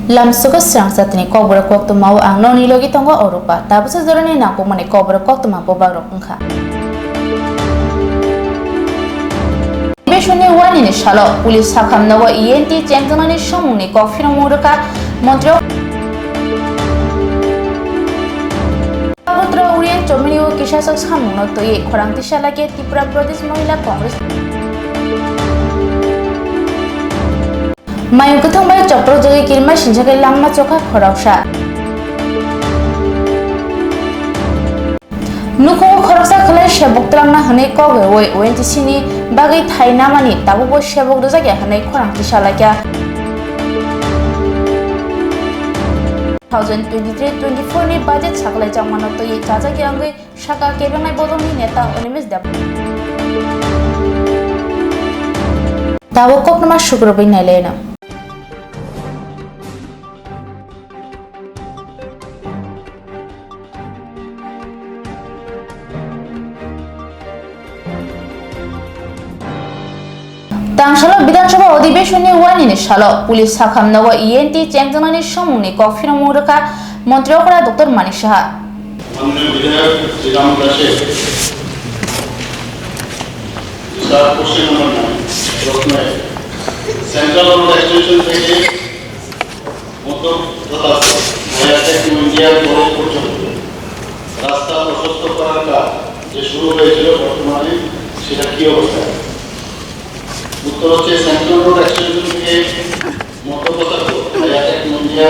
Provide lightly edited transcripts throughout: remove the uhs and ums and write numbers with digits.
Lamsuka Swrangchati Kokborok Koktwma ang noni logi tongo Europa tapos dorani nako mane Kokborok Koktwma Kokborok ngkha. Beshoni wani ni shalo pulis hakam nawa ENT chengtoni somungni kofino muraka montreal Agotro Orient Chomini Kishasak Samuno Toye Korangti Shalake Tripura Pradesh Mahila Congress Mayu Kuthangbai Chopro Jogi Kirma Shinjake Langma Choka Khoroksa Nuko Khoroksa Khalai Shebok Trangna Hane Koge ONT Sini Bagai Thainamani Tabubo Shebok Dozake Hane Korangti Shalaka 2023-24 ni budget saklai jamano to ye chaja ki angai shaka kebengai bodoni neta onimis dab tawo Koktwma shukrobai nailena Tangshalo Bidansabha Adhibeshoni Wani Shalo Police Hakam Nawa ENT Chengtoni Somungni Kofino Muraka Montreal Kora Dr. Manik Saha Central Road Extension থেকে মধ্য তথা hi tech India college পর্যন্ত রাস্তা প্রশস্ত করার কাজ যে শুরু হয়েছিল বর্তমানে সেটা কি অবস্থা উত্তর হচ্ছে সেন্ট্রাল রোড এক্সটেনশন থেকে মধ্য তথা হাইটেক ইন্ডিয়া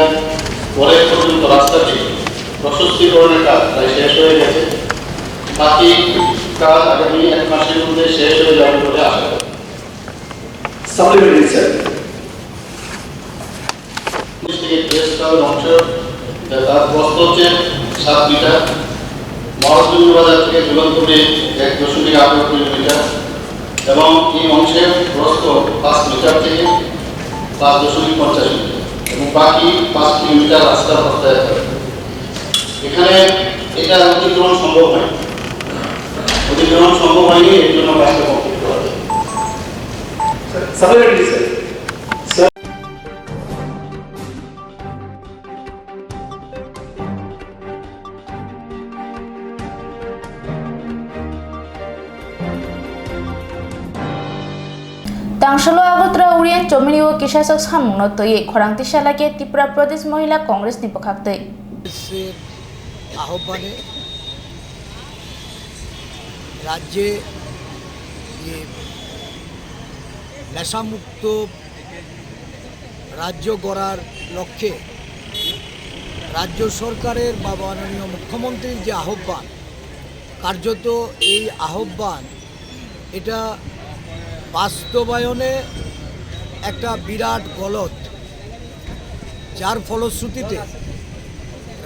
কলেজ পর্যন্ত রাস্তাটি প্রশস্তীকরণের কাজ প্রায় শেষ হয়ে গেছে বাকি কাজ আগামী 1 মাসের মধ্যে শেষ হয়ে যাবে বলে আশা করি Supplementary sir. তার প্রস্থ হচ্ছে 7 মিটার মহাজনী বাজার থেকে ঝুলনপুরে 1.8 কিলোমিটার এবং এই অংশের প্রস্থ 5 মিটার থেকে 5.50 মিটার এবং বাকি 5 কিলোমিটার রাস্তা প্রস্তাবিত এখানে এটা অতিক্রমণ সম্ভব হয়নি এর জন্য কাজটা কমপ্লিট করা হবে Supplementary sir. Tangshalo Agotro Orient Chomini Kishasak Samuno Toye Korangti Shalake Tripura Pradesh Mahila Congress ni Pakhaktei আহ্বানে রাজ্যে নেশামুক্ত রাজ্য গড়ার লক্ষ্যে রাজ্য সরকারের বা মাননীয় মুখ্যমন্ত্রীর যে আহ্বান কার্যত এই আহ্বান এটা বাস্তবায়নে একটা বিরাট গলদ যার ফলশ্রুতিতে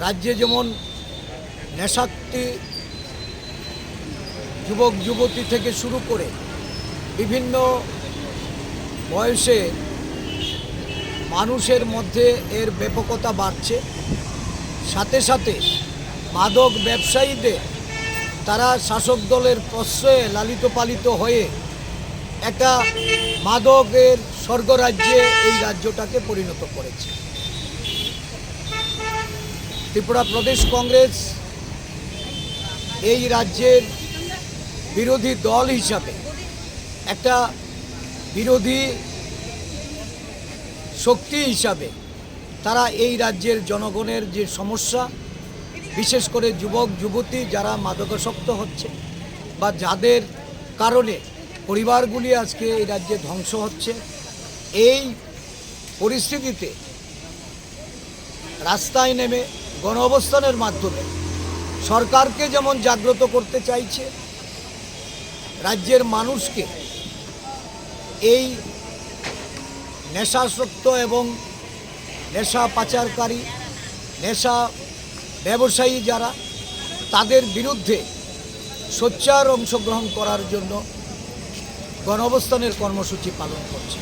রাজ্যে যেমন নেশাক্তি যুবক যুবতী থেকে শুরু করে বিভিন্ন বয়সে মানুষের মধ্যে এর ব্যাপকতা বাড়ছে সাথে সাথে মাদক ব্যবসায়ীদের তারা শাসক দলের প্রশ্রয়ে লালিত পালিত হয়ে একটা মাদকের স্বর্গরাজ্যে এই রাজ্যটাকে পরিণত করেছে ত্রিপুরা প্রদেশ কংগ্রেস এই রাজ্যের বিরোধী দল হিসাবে একটা বিরোধী শক্তি হিসাবে তারা এই রাজ্যের জনগণের যে সমস্যা বিশেষ করে যুবক যুবতী যারা মাদকাসক্ত হচ্ছে বা যাদের কারণে পরিবারগুলি আজকে এই রাজ্যে ধ্বংস হচ্ছে এই পরিস্থিতিতে রাস্তায় নেমে গণ অবস্থানের মাধ্যমে সরকারকে যেমন জাগ্রত করতে চাইছে রাজ্যের মানুষকে এই নেশাসক্ত এবং নেশা পাচারকারী নেশা ব্যবসায়ী যারা তাদের বিরুদ্ধে সোচ্চার অংশগ্রহণ করার জন্য গণ অবস্থানের কর্মসূচি পালন করছে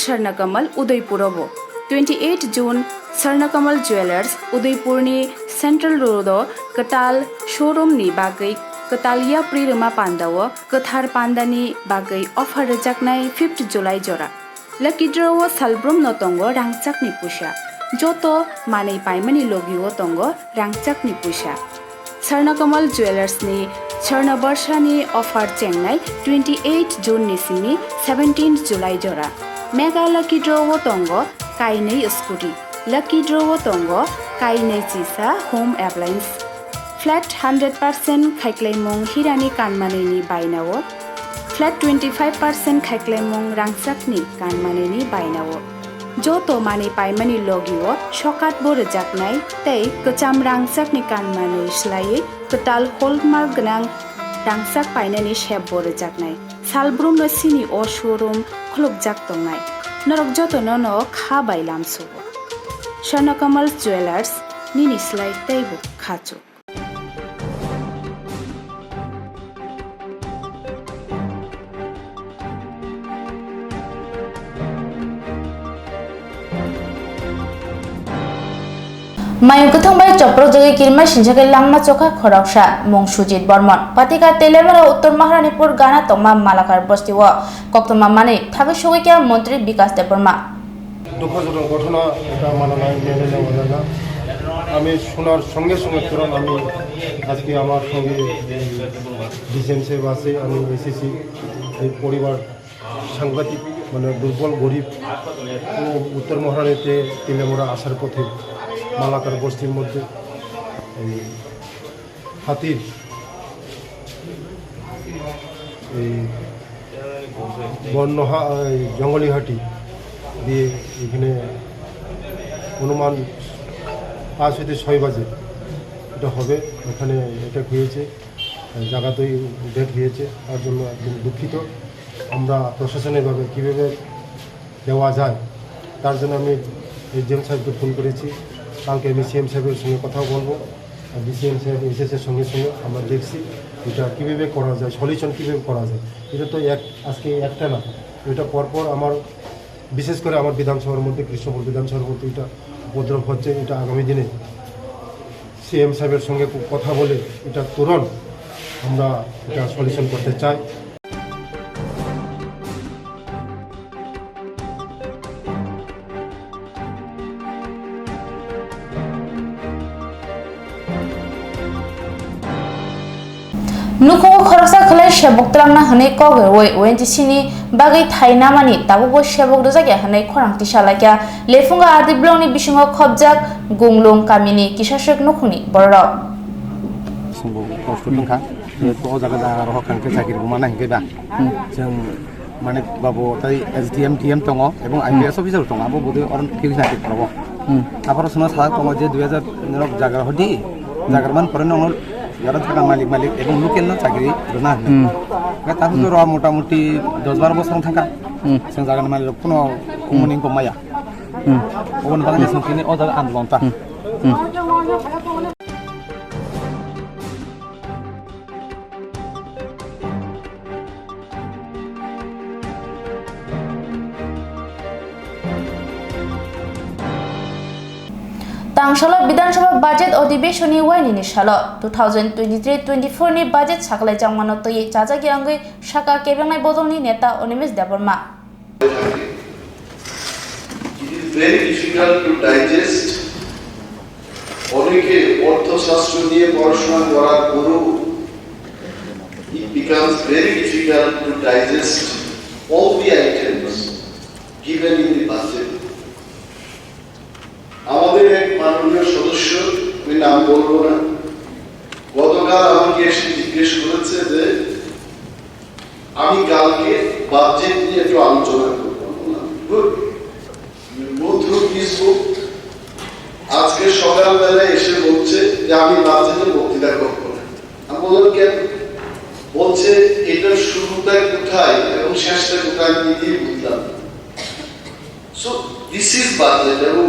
स्वर्णकमल उदयपुरबो 28 जून स्वर्णकमल ज्वेलर्स उदयपुरनि सेंट्रल रोड कताल शोरूम नि बागै कतालिया प्रिरमा पांडाव कथार पांडानि बागै ऑफर रजाकनाय 5 जुलाई जरा लकी ड्रव सालब्रम नतंगो रांगचाकनि पुषा जोतो मानै पाइमानि लोगिओ तंगो रांगचाकनि पुषा स्वर्णकमल ज्वेलर्स नि स्वर्ण वर्षानि ऑफर चेंगनाय 28 जून निसिमनि 17 जुलाई जरा मेगा लकी ड्रव तंगो काइनै स्कूटी लकी ड्रव तंगो काइनै चिसा होम एप्लायंस फ्लैट 100% खाइक्लाइमों हिरानि कानमानैनि बायनावो फ्लैट 25% खाइक्लाइमों रांगचाकनि कानमानैनि बायनावो जो तो माने पाइमानि लोगिओ शकात बोर जाकनाय तै कचाम रांगचाकनि कानमानै स्लायै कताल हलमार्क गोनां रांगचाक पाइनानि शेप बोर जाकनाय सालब्रुम नसिनि अ शोरूम खलुक जाक तंनाय नरक जतो ननो खा बायलाम सुबो स्वर्णकमल ज्वेलर्स निनि स्लाय तैबो खाचो मायु गथंबाय चप्रक जगे किरमा सिंजाके लांमा चोखा खरकसा मुं सुजित बर्मन पातिका तेलेमरा उत्तर महारानीपुर गाना तमा मालाकार बस्तीव कोक्तमा माने थागै सुगैया मंत्री विकास देबबर्मा দুঃখজনক ঘটনা এটা মানা নাই মেনে নেওয়া যায় না আমি শোনার সঙ্গে সঙ্গে তুরন্ত আমি আজকে আমার সঙ্গে ডিসেন্ট সাহেব আছে আমি এসেছি এই পরিবার সাংঘাতিক মানে দুর্বল গরিব ও উত্তর মহারানীতে তেলেমরা আসার পথে মালাকার বস্তির মধ্যে এই হাতির এই বন্যহা জঙ্গলি হাটি দিয়ে এখানে অনুমান 5 থেকে 6 বাজে এটা হবে এখানে এটা হয়েছে জায়গাতেই ডেট হয়েছে তার জন্য একদম দুঃখিত আমরা প্রশাসনিকভাবে কীভাবে দেওয়া যায় তার জন্য আমি এসডিএম সাহেবকে ফোন করেছি কালকে আমি সিএম সাহেবের সঙ্গে কথা বলবো আর ডিসিএম সাহেব এসএসের সঙ্গে সঙ্গে আমরা দেখছি এটা কীভাবে করা যায় সলিউশন কীভাবে করা যায় এটা তো আজকে একটা না এটা পরপর আমার বিশেষ করে আমার বিধানসভার মধ্যে কৃষ্ণপুর বিধানসভার মধ্যে এটা উপদ্রব হচ্ছে এটা আগামী দিনে সিএম সাহেবের সঙ্গে কথা বলে এটা তুরন্ত আমরা এটা সলিউশন করতে চাই नुखुंगो खरकसा खलाय शेबक तलांना हनै कगरवै ओएनजीसी बागै थाइनामानि ताबुबो शेबक रजाग्या हनै खरांथि सालाक्या लेफुंगा आदिब्लंनि बिसिङाव खबजाक गुंलुं कामिनि किसासक नुखुंनि बरराव संबो कष्टदोंखा तो जागा जागा रखांके सागिर गुमाना हिगैबा जों माने बाबो ताइ एसडीएम टीएम दङ এবং आईपीएस अफिसार दङ आबो बदे अरन किरिनाति करबो आबार सुना सा दङ जे 2000 नरक जागा हदि जागारमान परन नङर यारा थाका मालिक मालिक এবং লোকেল না চাকরি না তাহলে তো মোটামুটি 10-12 বছর থাকা जों जागानि मालिक কোনো কমনি কমায়া ওন বাগানে সংকিনি ও জায়গা আন্দোলনটা तांगशाला विधानसभा बजेट अधिवेशननि वाइनिनि साल 2023-24 नि बजेट साकलाय जांमानो तयै जाजागि आंगै साका केबेंनाय बदलनि नेता Animesh Debbarma It is very difficult to digest অনেকে অর্থশাস্ত্র নিয়ে পড়াশোনা করার পরও it becomes very difficult to digest all the items given in the budget. আমাদের এক মাননীয় সদস্য আমি নাম বলবো না গতকাল আমাকে এসে জিজ্ঞেস করেছে যে আমি কালকে বাজেট নিয়ে একটু আলোচনা করবো আজকে সকালবেলায় এসে বলছে যে আমি বাজেটে বক্তৃতা করবো না আমি বললাম কেন বলছে এটার শুরুটা কোথায় এবং শেষটা কোথায় নিজেই বুঝলাম সো দিস ইজ বাজেট এবং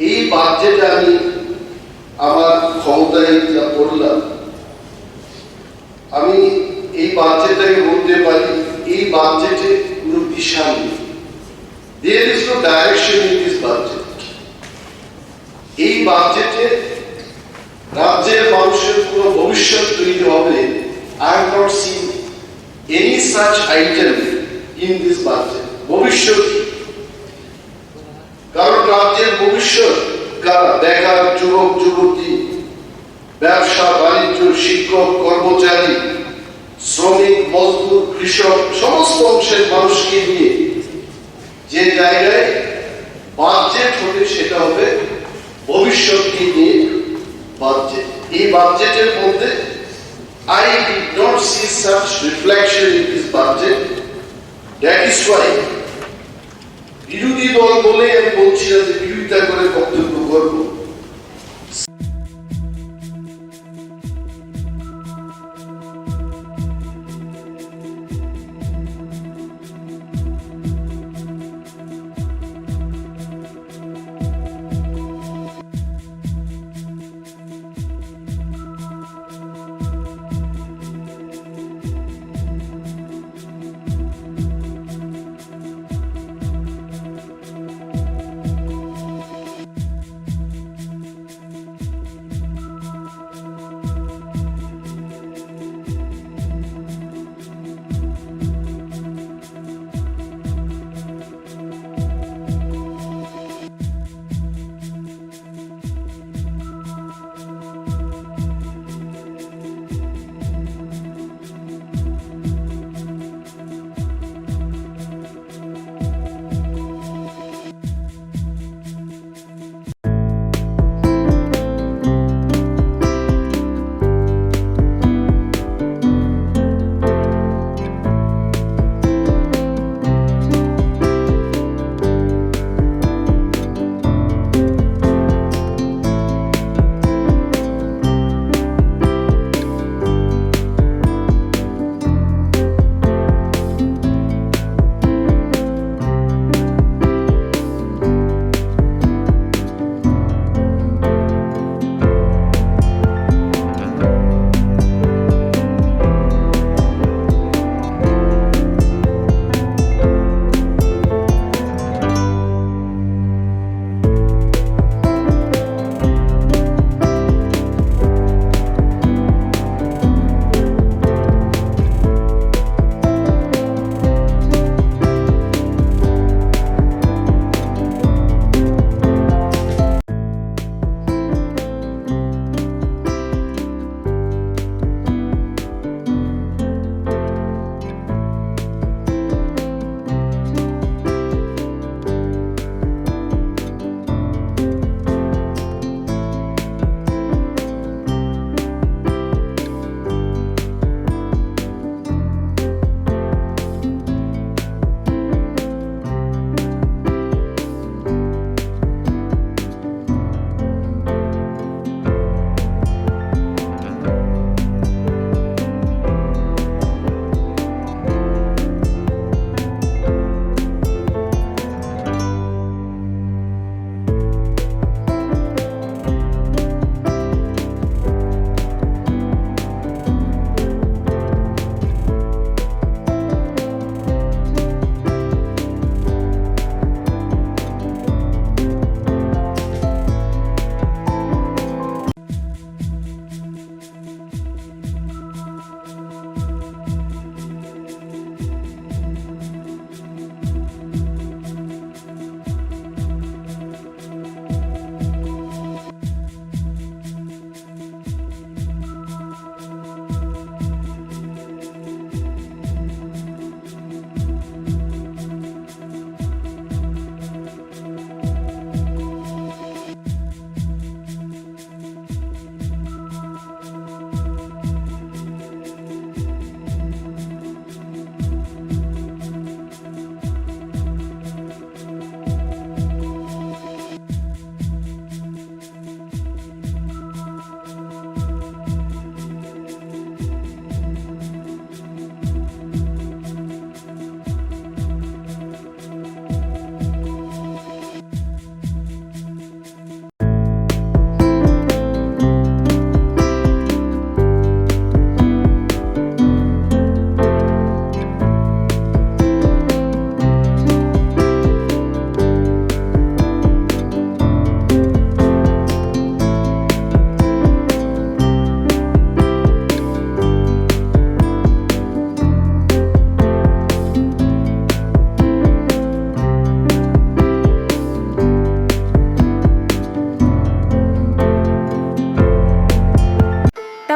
এই বাজেটে আমি আমার ক্ষমতায় যা পড়লাম আমি এই বাজেটটাকে বলতে পারি এই বাজেটে কোনো দিশা নেই There is no direction in this budget. এই বাজেটে রাজ্যের মানুষের পুরো ভবিষ্যৎ তৈরি হবে। I have not seen any such item in this budget. ভবিষ্যৎ কারণ রাজ্যের ভবিষ্যৎ কারা? বেকার যুবক যুবতী, ব্যবসা বাণিজ্য, শিক্ষক কর্মচারী, শ্রমিক মজদুর, কৃষক, সমস্ত অংশের মানুষকে নিয়ে যে জায়গায় বাজেট হবে সেটা হবে ভবিষ্যৎকে নিয়ে বাজেট। এই বাজেটের মধ্যে I did not see such reflection in this budget. That is why বিরোধী দল বলে আমি বলছি না যে বিরোধিতা করে বক্তব্য করবো।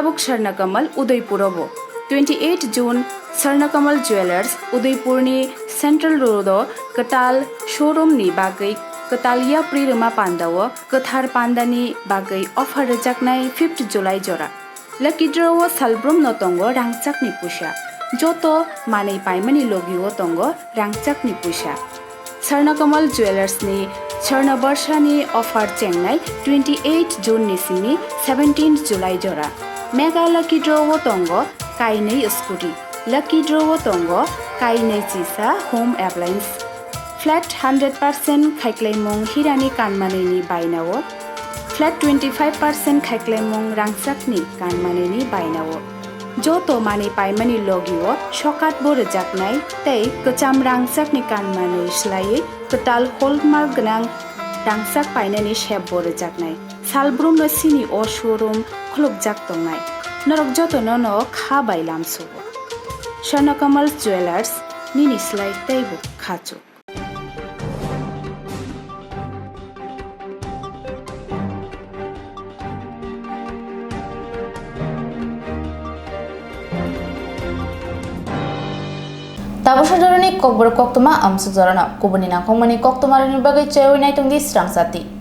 tabuk Swarnakamal Udaipurabo 28 June Swarnakamal Jewelers Udaipurni Central Road Katal showroom ni bagai Katalia Prirama Pandawo Kathar Pandani bagai offer rejaknai 5th July jora Lucky draw salbrum no tongo rangchak ni pusha joto manei paimani logiwo tongo rangchak ni pusha Swarnakamal Jewelers ni Swarna Barsha ni offer chengnai 28 June ni simi 17th July jora Mega lucky draw tongo kainei scooty lucky draw tongo kainei chisa home appliance flat 100% khaiklaimong hirani kanmaneni bainawo flat 25% khaiklaimong rangchakni kanmaneni bainawo joto mani paimani logiwo shokat bore jaknai tei kacham rangchakni kanmanei slai katal hallmark gnang rangchak painani shep bore jaknai salbrum no sini o showroom khulukjak tongnai norok joto no kha bailam subo Swarnakamal Jewelers nini slai teibo khachu Tabosha Jorani Kokborok Koktwma Amsu Jorana Kubuni Nangkongmani Koktwma ni bagai cewek nai tungdi Swrangchati